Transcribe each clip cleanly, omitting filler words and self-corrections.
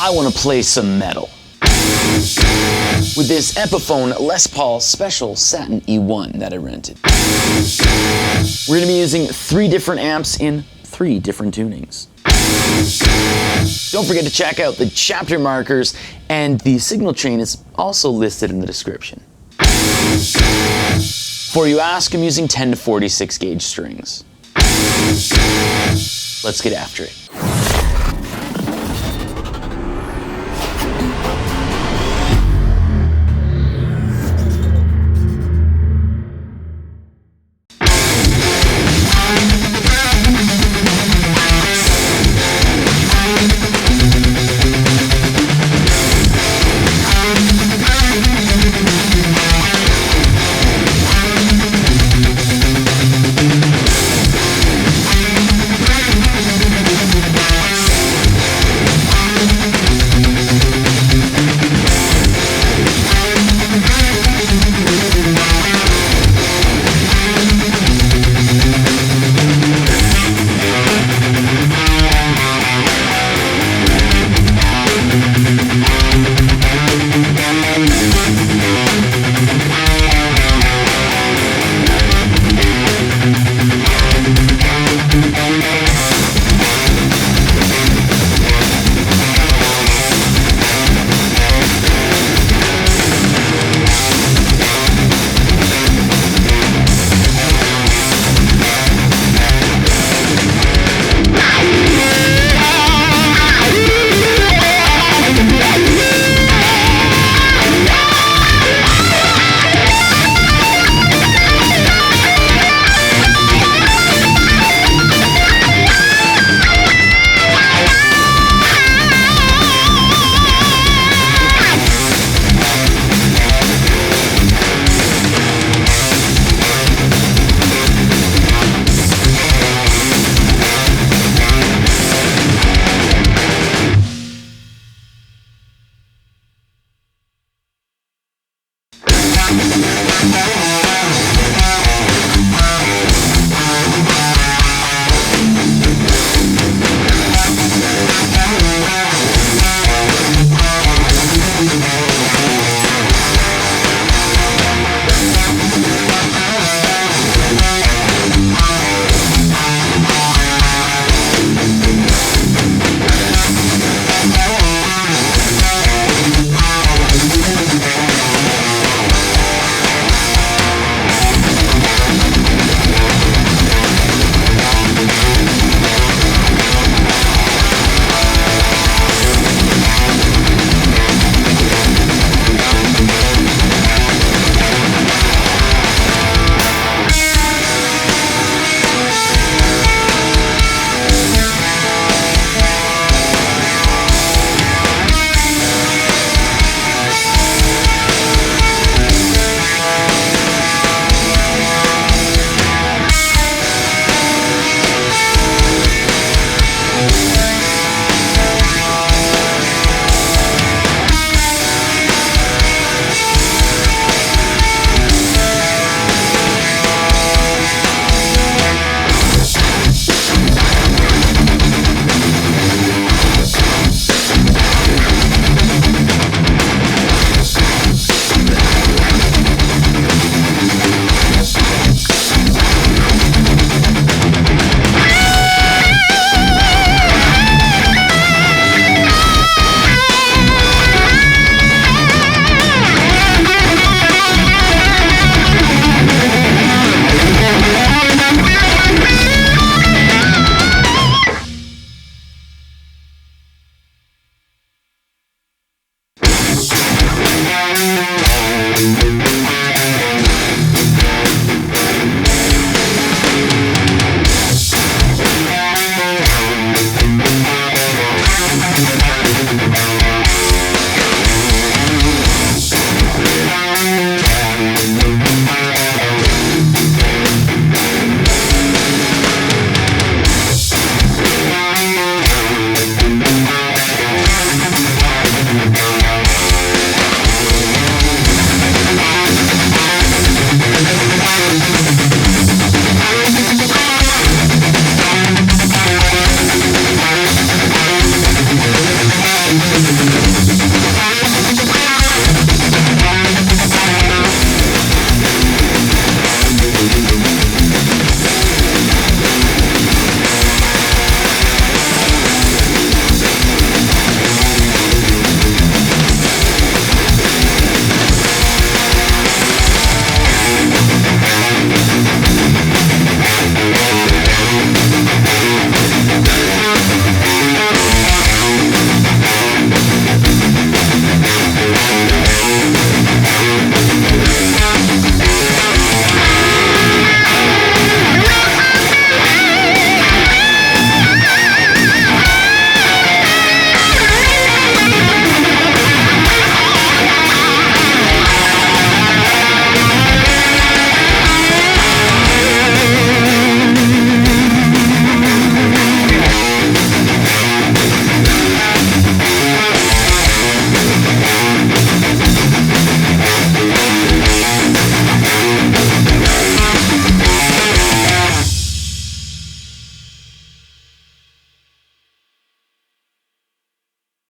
I want to play some metal. With this Epiphone Les Paul Special Satin E1 that I rented. We're going to be using 3 different amps in 3 different tunings. Don't forget to check out the chapter markers, and the signal chain is also listed in the description. For you ask, I'm using 10 to 46 gauge strings. Let's get after it.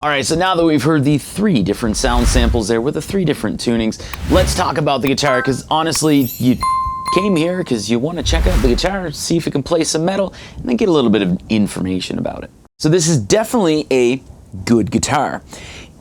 All right, so now that we've heard the 3 different sound samples there with the 3 different tunings, let's talk about the guitar, because honestly, you came here because you want to check out the guitar, see if it can play some metal, and then get a little bit of information about it. So this is definitely a good guitar.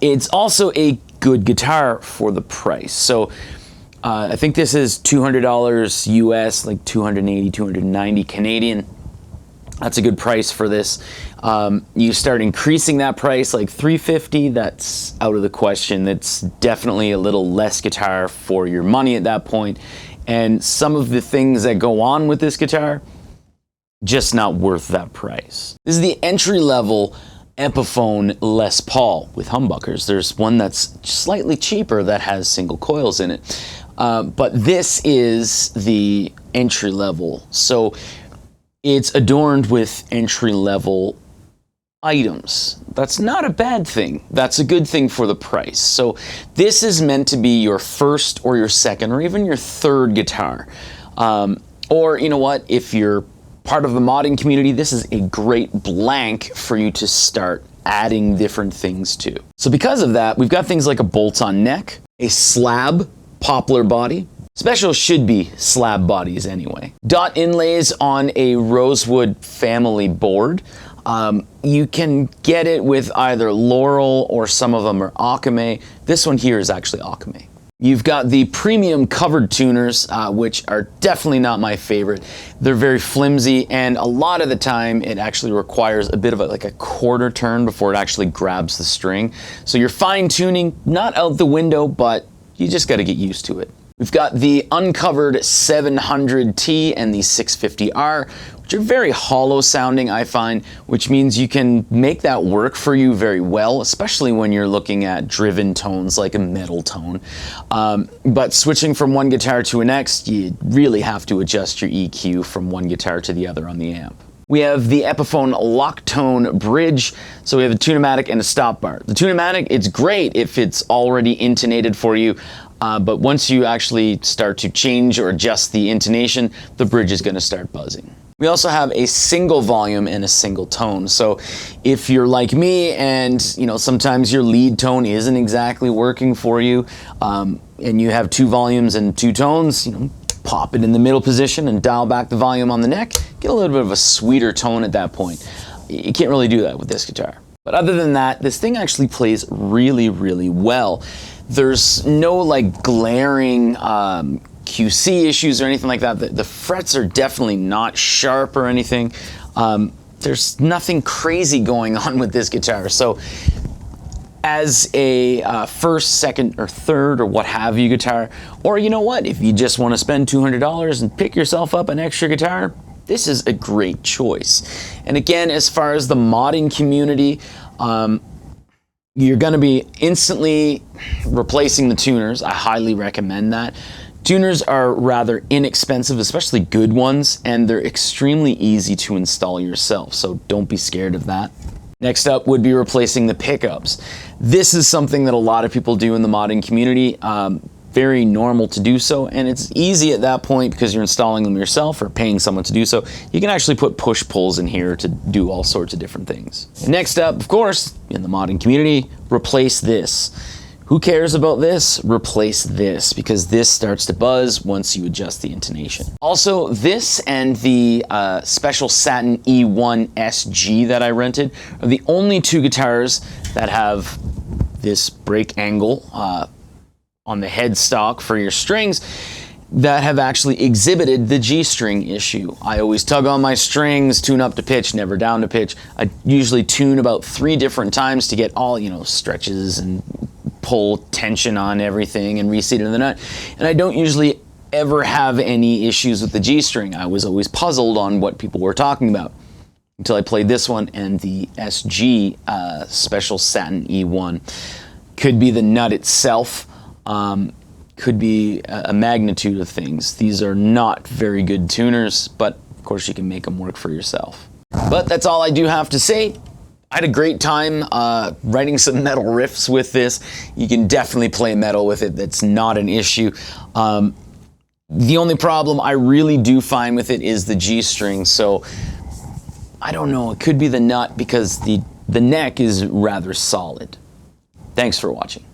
It's also a good guitar for the price. So I think this is $200 US, like 280, 290 Canadian. That's a good price for this. You start increasing that price, like $350, that's out of the question. That's definitely a little less guitar for your money at that point. And some of the things that go on with this guitar, just not worth that price. This is the entry-level Epiphone Les Paul with humbuckers. There's one that's slightly cheaper that has single coils in it. But this is the entry level. So it's adorned with entry level items. That's not a bad thing. That's a good thing for the price. So this is meant to be your first or your second or even your third guitar. Or you know what, if you're part of the modding community, this is a great blank for you to start adding different things to. So because of that, we've got things like a bolt-on neck, a slab poplar body. Special should be slab bodies anyway. Dot inlays on a rosewood family board. You can get it with either Laurel or some of them are Akame. This one here is actually Akame. You've got the premium covered tuners, which are definitely not my favorite. They're very flimsy, and a lot of the time it actually requires a bit of like a quarter turn before it actually grabs the string. So you're fine tuning, not out the window, but you just got to get used to it. We've got the uncovered 700T and the 650R, which are very hollow sounding, I find, which means you can make that work for you very well, especially when you're looking at driven tones like a metal tone. But switching from one guitar to the next, you really have to adjust your EQ from one guitar to the other on the amp. We have the Epiphone lock tone bridge. So we have a tune-o-matic and a stop bar. The tune-o-matic, it's great if it's already intonated for you. But once you actually start to change or adjust the intonation, the bridge is going to start buzzing. We also have a single volume and a single tone. So if you're like me and sometimes your lead tone isn't exactly working for you, and you have 2 volumes and 2 tones, pop it in the middle position and dial back the volume on the neck, get a little bit of a sweeter tone at that point. You can't really do that with this guitar. But other than that, this thing actually plays really, really well. There's no like glaring QC issues or anything like that. The frets are definitely not sharp or anything. There's nothing crazy going on with this guitar. So as a first, second, or third, or what have you guitar, or you know what, if you just want to spend $200 and pick yourself up an extra guitar, this is a great choice. And again, as far as the modding community, you're going to be instantly replacing the tuners. I highly recommend that. Tuners are rather inexpensive, especially good ones, and they're extremely easy to install yourself, so don't be scared of that. Next up would be replacing the pickups. This is something that a lot of people do in the modding community. Very normal to do so, and it's easy at that point because you're installing them yourself or paying someone to do so. You can actually put push pulls in here to do all sorts of different things. Next up, of course, in the modding community, replace this. Who cares about this? Replace this, because this starts to buzz once you adjust the intonation. Also, this and the special Satin E1 SG that I rented are the only 2 guitars that have this break angle on the headstock for your strings that have actually exhibited the G string issue. I always tug on my strings, tune up to pitch, never down to pitch. I usually tune about 3 different times to get all, stretches and pull tension on everything and reseat in the nut. And I don't usually ever have any issues with the G string. I was always puzzled on what people were talking about until I played this one and the SG special Satin E1. Could be the nut itself. Could be a magnitude of things. These are not very good tuners, but of course you can make them work for yourself. But that's all I do have to say. I had a great time writing some metal riffs with this. You can definitely play metal with it. That's not an issue. The only problem I really do find with it is the G string. So I don't know. It could be the nut because the The neck is rather solid. Thanks for watching.